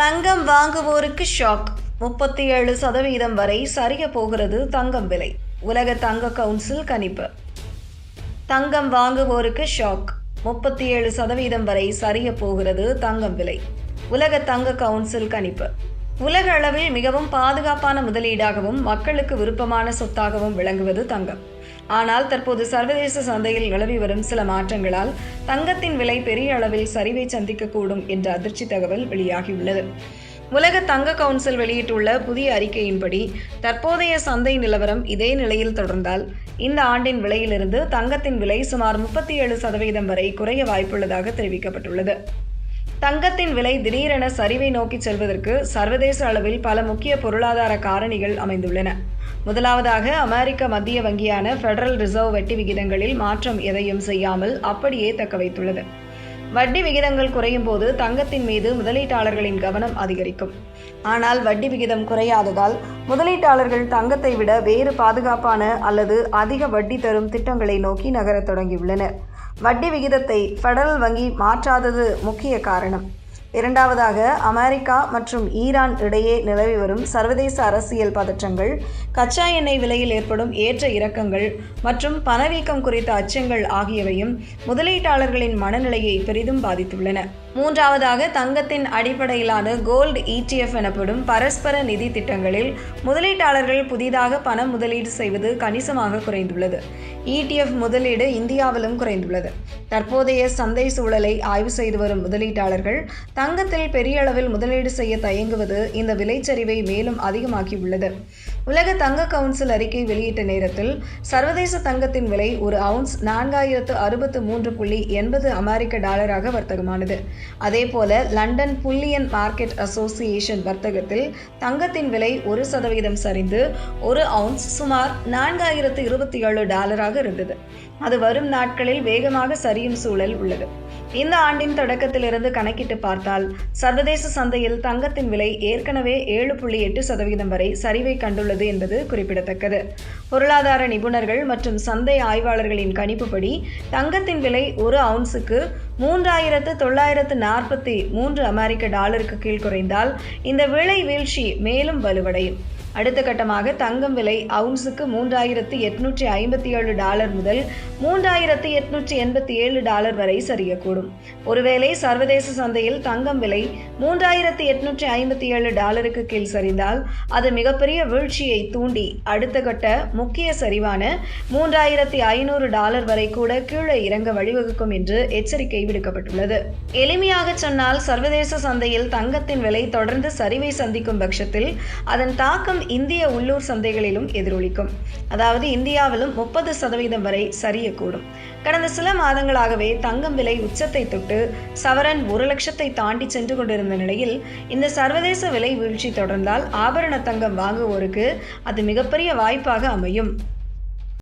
தங்கம் வாங்குவோருக்கு shock. 37% வரை சரிய போகிறது தங்கம் விலை. உலக தங்க கவுன்சில் கணிப்பு. தங்கம் வாங்குவோருக்கு ஷாக். 37% வரை சரிய போகிறது தங்கம் விலை. உலக தங்க கவுன்சில் கணிப்பு. உலக அளவில் மிகவும் பாதுகாப்பான முதலீடாகவும் மக்களுக்கு விருப்பமான சொத்தாகவும் விளங்குவது தங்கம். ஆனால் தற்போது சர்வதேச சந்தையில் நிலவி வரும் சில மாற்றங்களால் தங்கத்தின் விலை பெரிய அளவில் சரிவை சந்திக்கக்கூடும் என்ற அதிர்ச்சி தகவல் வெளியாகியுள்ளது. உலக தங்க கவுன்சில் வெளியிட்டுள்ள புதிய அறிக்கையின்படி தற்போதைய சந்தை நிலவரம் இதே நிலையில் தொடர்ந்தால் இந்த ஆண்டின் விலையிலிருந்து தங்கத்தின் விலை சுமார் 37% வரை குறைய வாய்ப்புள்ளதாக தெரிவிக்கப்பட்டுள்ளது. தங்கத்தின் விலை திடீரென சரிவை நோக்கி செல்வதற்கு சர்வதேச அளவில் பல முக்கிய பொருளாதார காரணிகள் அமைந்துள்ளன. முதலாவதாக, அமெரிக்க மத்திய வங்கியான ஃபெடரல் ரிசர்வ் வட்டி விகிதங்களில் மாற்றம் எதையும் செய்யாமல் அப்படியே தக்க வைத்துள்ளது. வட்டி விகிதங்கள் குறையும் போது தங்கத்தின் மீது முதலீட்டாளர்களின் கவனம் அதிகரிக்கும். ஆனால் வட்டி விகிதம் குறையாததால் முதலீட்டாளர்கள் தங்கத்தை விட வேறு பாதுகாப்பான அல்லது அதிக வட்டி தரும் திட்டங்களை நோக்கி நகரத் தொடங்கியுள்ளனர். வட்டி விகிதத்தை ஃபெடரல் வங்கி மாற்றாதது முக்கிய காரணம். இரண்டாவதாக, அமெரிக்கா மற்றும் ஈரான் இடையே நிலவி வரும் சர்வதேச அரசியல் பதற்றங்கள், கச்சா எண்ணெய் விலையில் ஏற்படும் ஏற்ற இறக்கங்கள் மற்றும் பணவீக்கம் குறித்த அச்சங்கள் ஆகியவையும் முதலீட்டாளர்களின் மனநிலையை பெரிதும் பாதித்துள்ளன. மூன்றாவதாக, தங்கத்தின் அடிப்படையிலான கோல்டு ETF எனப்படும் பரஸ்பர நிதி திட்டங்களில் முதலீட்டாளர்கள் புதிதாக பணம் முதலீடு செய்வது கணிசமாக குறைந்துள்ளது. ETF முதலீடு இந்தியாவிலும் குறைந்துள்ளது. தற்போதைய சந்தை சூழலை ஆய்வு செய்து வரும் முதலீட்டாளர்கள் தங்கத்தில் பெரிய அளவில் முதலீடு செய்ய தயங்குவது இந்த விலைச்சரிவை மேலும் அதிகமாக்கியுள்ளது. உலக தங்க கவுன்சில் அறிக்கை வெளியிட்ட நேரத்தில் சர்வதேச தங்கத்தின் விலை ஒரு அவுன்ஸ் 4063.80 அமெரிக்க டாலராக வர்த்தகமானது. அதேபோல லண்டன் புல்லியன் மார்க்கெட் அசோசியேஷன் வர்த்தகத்தில் தங்கத்தின் விலை 1% சரிந்து ஒரு அவுன்ஸ் சுமார் 4027 டாலராக இருந்தது. அது வரும் நாட்களில் வேகமாக சரியும் சூழல் உள்ளது. இந்த ஆண்டின் தொடக்கத்திலிருந்து கணக்கிட்டு பார்த்தால் சர்வதேச சந்தையில் தங்கத்தின் விலை ஏற்கனவே 7.8% வரை சரிவை கண்டுள்ளது என்பது குறிப்பிடத்தக்கது. பொருளாதார நிபுணர்கள் மற்றும் சந்தை ஆய்வாளர்களின் கணிப்புப்படி தங்கத்தின் விலை ஒரு அவுன்ஸுக்கு 3943 அமெரிக்க டாலருக்கு கீழ் குறைந்தால் இந்த விலை வீழ்ச்சி மேலும் வலுவடையும். அடுத்த கட்டமாக தங்கம் விலை அவுன்ஸுக்கு 3857 டாலர் முதல் 3887 டாலர் வரை சரியக்கூடும். ஒருவேளை சர்வதேச சந்தையில் தங்கம் விலை 3857 டாலருக்கு கீழ் சரிந்தால் அது மிகப்பெரிய வீழ்ச்சியை தூண்டி அடுத்த கட்ட முக்கிய சரிவான 3500 டாலர் வரை கூட கீழே இறங்க வழிவகுக்கும் என்று எச்சரிக்கை விடுக்கப்பட்டுள்ளது. எளிமையாக சொன்னால், சர்வதேச சந்தையில் தங்கத்தின் விலை தொடர்ந்து சரிவை சந்திக்கும் பட்சத்தில் அதன் தாக்கம் இந்திய உள்ளூர் சந்தைகளிலும் எதிரொலிக்கும். அதாவது இந்தியாவிலும் 30% வரை சரியக்கூடும். கடந்த சில மாதங்களாகவே தங்கம் விலை உச்சத்தை தொட்டு சவரன் 1 லட்சத்தை தாண்டி சென்று கொண்டிருந்த நிலையில் இந்த சர்வதேச விலை வீழ்ச்சி தொடர்ந்தால் ஆபரண தங்கம் வாங்குவோருக்கு அது மிகப்பெரிய வாய்ப்பாக அமையும்.